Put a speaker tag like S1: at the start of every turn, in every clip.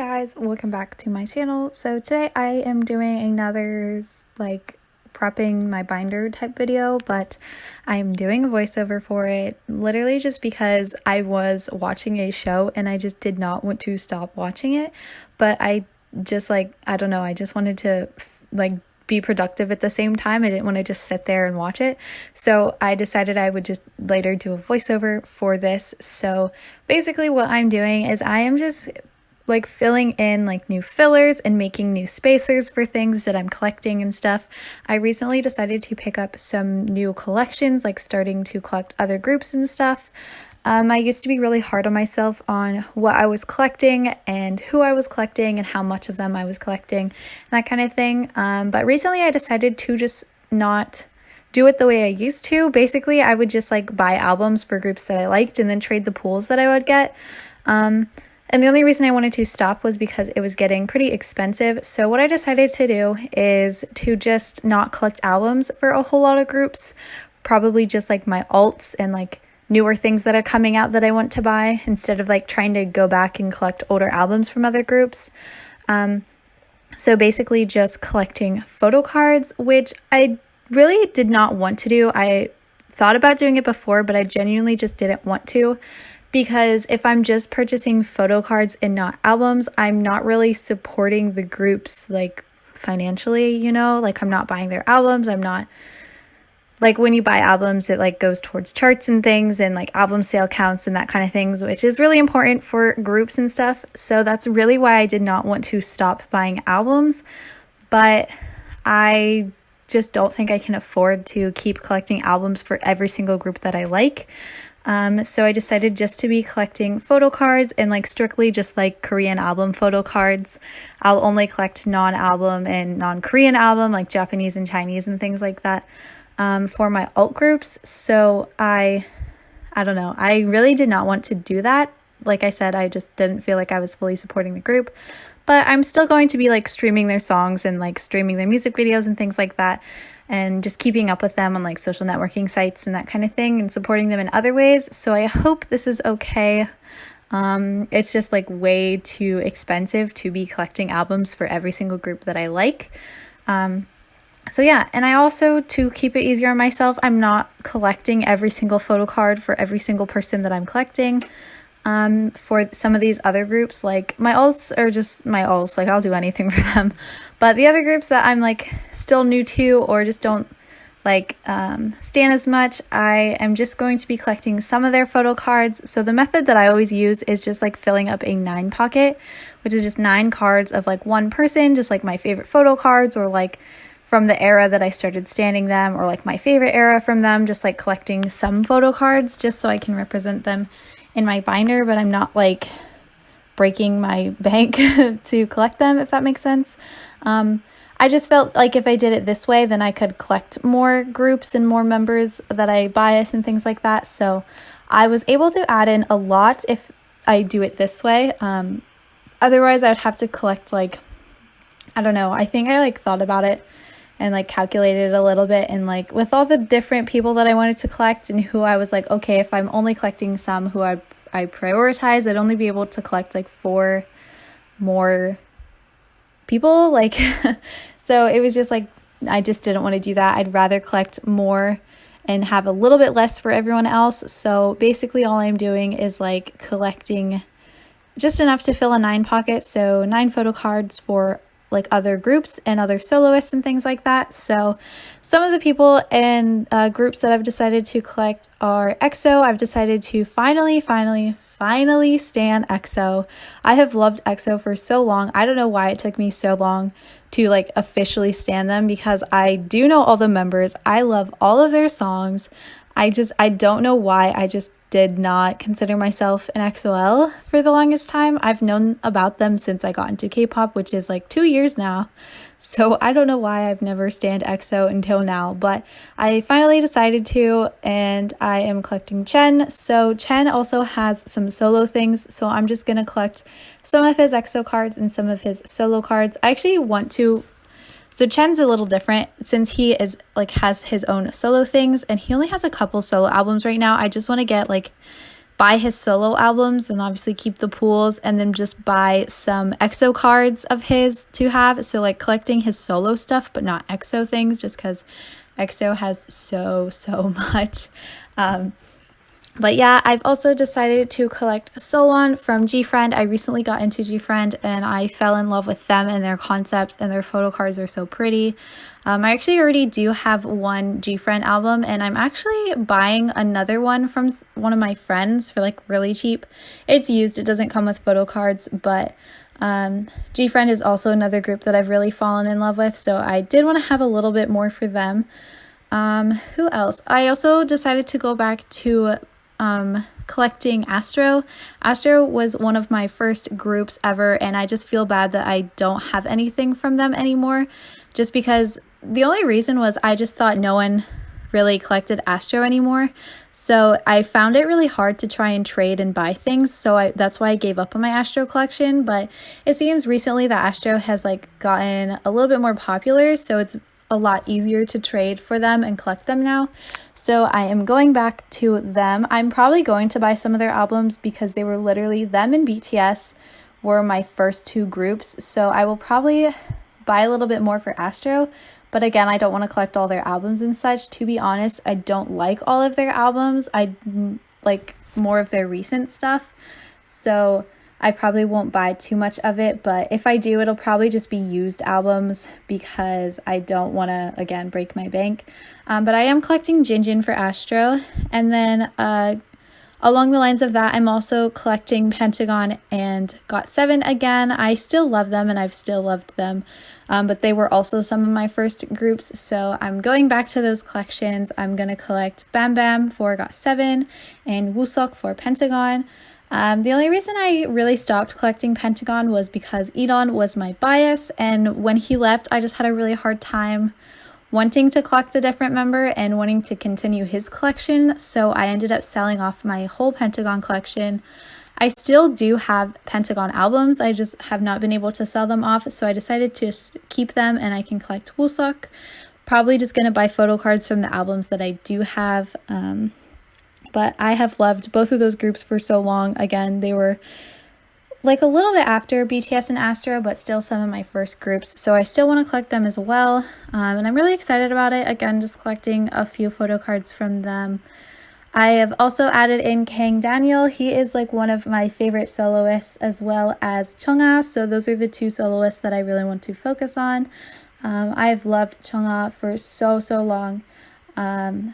S1: guys, welcome back to my channel. So today I am doing another prepping my binder type video, but I'm doing a voiceover for it literally just because I was watching a show and I just did not want to stop watching it. But I just I don't know, I just wanted to be productive at the same time. I didn't want to just sit there and watch it. So I decided I would just later do a voiceover for this. So basically what I'm doing is I am just filling in new fillers and making new spacers for things that I'm collecting and stuff. I recently decided to pick up some new collections, starting to collect other groups and stuff. I used to be really hard on myself on what I was collecting and who I was collecting and how much of them I was collecting and that kind of thing. But recently I decided to just not do it the way I used to. Basically, I would just buy albums for groups that I liked and then trade the pools that I would get. And the only reason I wanted to stop was because it was getting pretty expensive. So what I decided to do is to just not collect albums for a whole lot of groups, probably just my alts and newer things that are coming out that I want to buy, instead of trying to go back and collect older albums from other groups. So basically just collecting photo cards, which I really did not want to do. I thought about doing it before, but I genuinely just didn't want to. Because if I'm just purchasing photo cards and not albums, I'm not really supporting the groups financially, I'm not buying their albums. I'm not when you buy albums, it goes towards charts and things and album sale counts and that kind of things, which is really important for groups and stuff. So that's really why I did not want to stop buying albums. But I just don't think I can afford to keep collecting albums for every single group that I like. So I decided just to be collecting photo cards and strictly just Korean album photo cards. I'll only collect non-album and non-Korean album, Japanese and Chinese and things like that, for my alt groups. So I don't know, I really did not want to do that. Like I said, I just didn't feel like I was fully supporting the group, but I'm still going to be streaming their songs and streaming their music videos and things like that, and just keeping up with them on social networking sites and that kind of thing, and supporting them in other ways. So I hope this is okay. It's just way too expensive to be collecting albums for every single group that I like. So yeah, and I also, to keep it easier on myself, I'm not collecting every single photo card for every single person that I'm collecting. For some of these other groups, my alts are just my alts, I'll do anything for them. But the other groups that I'm still new to or just don't stan as much, I am just going to be collecting some of their photo cards. So the method that I always use is just filling up a 9 pocket, which is just 9 cards of one person, just my favorite photo cards, or from the era that I started standing them, or my favorite era from them, just collecting some photo cards just so I can represent them in my binder, but I'm not breaking my bank to collect them, if that makes sense. I just felt if I did it this way, then I could collect more groups and more members that I bias and things like that. So I was able to add in a lot if I do it this way. Otherwise I would have to collect I don't know, I think I thought about it and calculated it a little bit, and with all the different people that I wanted to collect and who I was okay, if I'm only collecting some who I prioritize, I'd only be able to collect 4 more people. So it was just I just didn't want to do that. I'd rather collect more and have a little bit less for everyone else. So basically all I'm doing is collecting just enough to fill a 9 pocket, so 9 photo cards for other groups and other soloists and things like that. So some of the people and groups that I've decided to collect are EXO. I've decided to finally stan EXO. I have loved EXO for so long. I don't know why it took me so long to officially stan them, because I do know all the members. I love all of their songs. I don't know why I just did not consider myself an EXO-L for the longest time. I've known about them since I got into K-pop, which is 2 years now. So I don't know why I've never stanned EXO until now, but I finally decided to, and I am collecting Chen. So Chen also has some solo things, so I'm just going to collect some of his EXO cards and some of his solo cards. I actually want to. So Chen's a little different since he is has his own solo things, and he only has a couple solo albums right now. I just want to get buy his solo albums and obviously keep the pools, and then just buy some EXO cards of his to have. So like collecting his solo stuff, but not EXO things, just because EXO has so much. But yeah, I've also decided to collect Seoul from GFriend. I recently got into GFriend and I fell in love with them and their concepts, and their photo cards are so pretty. I actually already do have one GFriend album, and I'm actually buying another one from one of my friends for like really cheap. It's used, it doesn't come with photo cards, but GFriend is also another group that I've really fallen in love with, so I did want to have a little bit more for them. Who else? I also decided to go back to collecting Astro. Astro was one of my first groups ever, and I just feel bad that I don't have anything from them anymore, just because the only reason was I just thought no one really collected Astro anymore. So I found it really hard to try and trade and buy things, so that's why I gave up on my Astro collection. But it seems recently that Astro has like gotten a little bit more popular, so it's a lot easier to trade for them and collect them now. So I am going back to them. I'm probably going to buy some of their albums because they were literally, them and BTS were my first two groups. So I will probably buy a little bit more for Astro. But again, I don't want to collect all their albums and such. To be honest, I don't like all of their albums. I like more of their recent stuff. So I probably won't buy too much of it, but if I do, it'll probably just be used albums because I don't want to, again, break my bank. But I am collecting Jinjin for Astro. And then along the lines of that, I'm also collecting Pentagon and GOT7 again. I still love them and I've still loved them, but they were also some of my first groups. So I'm going back to those collections. I'm going to collect Bam Bam for GOT7 and Woosok for Pentagon. The only reason I really stopped collecting Pentagon was because Edon was my bias, and when he left, I just had a really hard time wanting to collect a different member and wanting to continue his collection, so I ended up selling off my whole Pentagon collection. I still do have Pentagon albums, I just have not been able to sell them off, so I decided to keep them and I can collect Woosok. Probably just going to buy photo cards from the albums that I do have. But I have loved both of those groups for so long. Again, they were like a little bit after BTS and Astro, but still some of my first groups. So I still want to collect them as well. And I'm really excited about it. Again, just collecting a few photo cards from them. I have also added in Kang Daniel. He is like one of my favorite soloists, as well as Chungha. So those are the two soloists that I really want to focus on. I've loved Chungha for so long.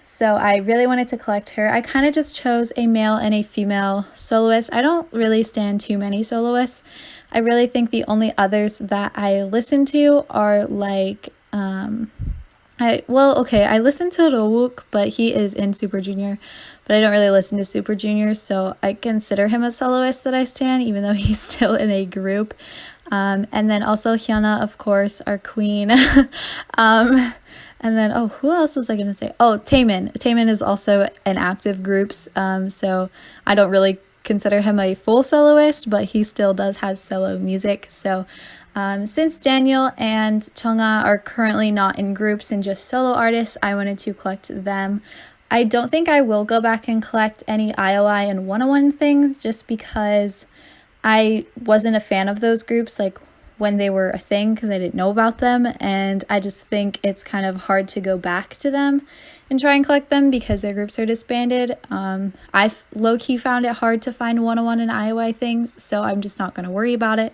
S1: So I really wanted to collect her. I kind of just chose a male and a female soloist. I don't really stand too many soloists. I really think the only others that I listen to are like, I listen to Rowook, but he is in Super Junior, but I don't really listen to Super Junior, so I consider him a soloist that I stan, even though he's still in a group. And then also Hyuna, of course, our queen. And then, who else was I going to say? Oh, Taemin. Taemin is also an active groups, so I don't really consider him a full soloist, but he still has solo music. So since Daniel and Chungha are currently not in groups and just solo artists, I wanted to collect them. I don't think I will go back and collect any IOI and 101 things, just because I wasn't a fan of those groups like when they were a thing, because I didn't know about them, and I just think it's kind of hard to go back to them and try and collect them because their groups are disbanded. I low-key found it hard to find 101 and IOI things, so I'm just not going to worry about it.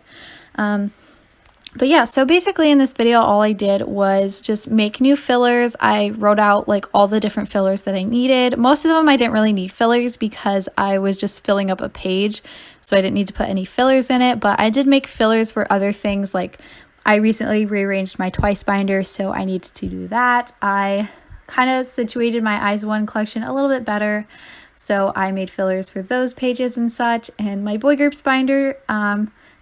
S1: But yeah, so basically in this video, all I did was just make new fillers. I wrote out like all the different fillers that I needed. Most of them I didn't really need fillers because I was just filling up a page, so I didn't need to put any fillers in it. But I did make fillers for other things, like I recently rearranged my Twice binder, so I needed to do that. I kind of situated my IZ*ONE collection a little bit better, so I made fillers for those pages and such. And my boy groups binder,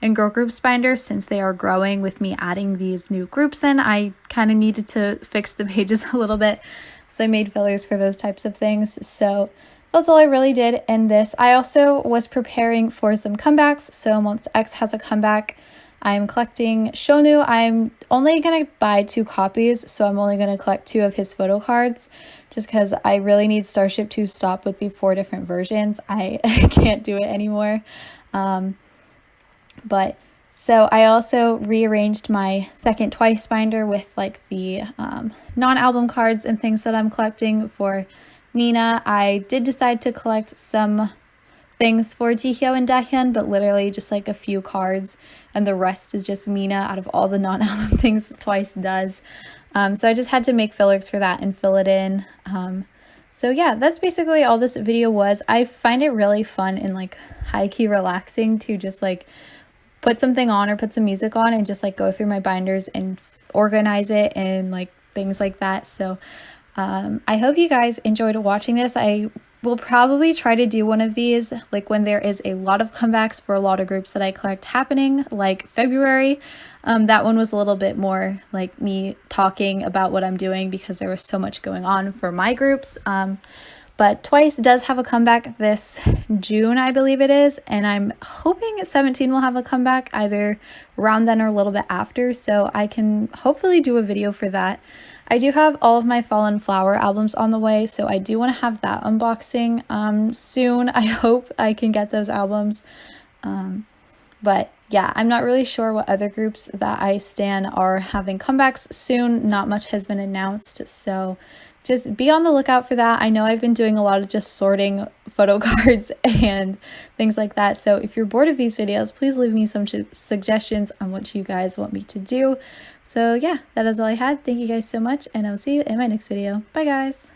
S1: and girl groups binder, since they are growing with me adding these new groups in, I kind of needed to fix the pages a little bit, so I made fillers for those types of things. So that's all I really did in this. I also was preparing for some comebacks, so Monsta X has a comeback I'm collecting Shonu. I'm only going to buy 2 copies, so I'm only going to collect 2 of his photo cards just because I really need Starship to stop with the 4 different versions. I can't do it anymore. So I also rearranged my second Twice binder with like the non-album cards and things that I'm collecting for Nina. I did decide to collect some things for Jihyo and Dahyun, but literally just like a few cards, and the rest is just Mina out of all the non-album things Twice does. So I just had to make fillers for that and fill it in. So yeah, that's basically all this video was. I find it really fun and like high-key relaxing to just like put something on or put some music on and just like go through my binders and organize it and like things like that. So I hope you guys enjoyed watching this. I will probably try to do one of these like when there is a lot of comebacks for a lot of groups that I collect happening, like February. That one was a little bit more like me talking about what I'm doing because there was so much going on for my groups. But Twice does have a comeback this June, I believe it is, and I'm hoping 17 will have a comeback either around then or a little bit after, so I can hopefully do a video for that. I do have all of my Fallin Flower albums on the way, so I do want to have that unboxing soon. I hope I can get those albums. But yeah, I'm not really sure what other groups that I stan are having comebacks soon. Not much has been announced, so just be on the lookout for that. I know I've been doing a lot of just sorting photo cards and things like that. So if you're bored of these videos, please leave me some suggestions on what you guys want me to do. So yeah, that is all I had. Thank you guys so much, and I'll see you in my next video. Bye guys.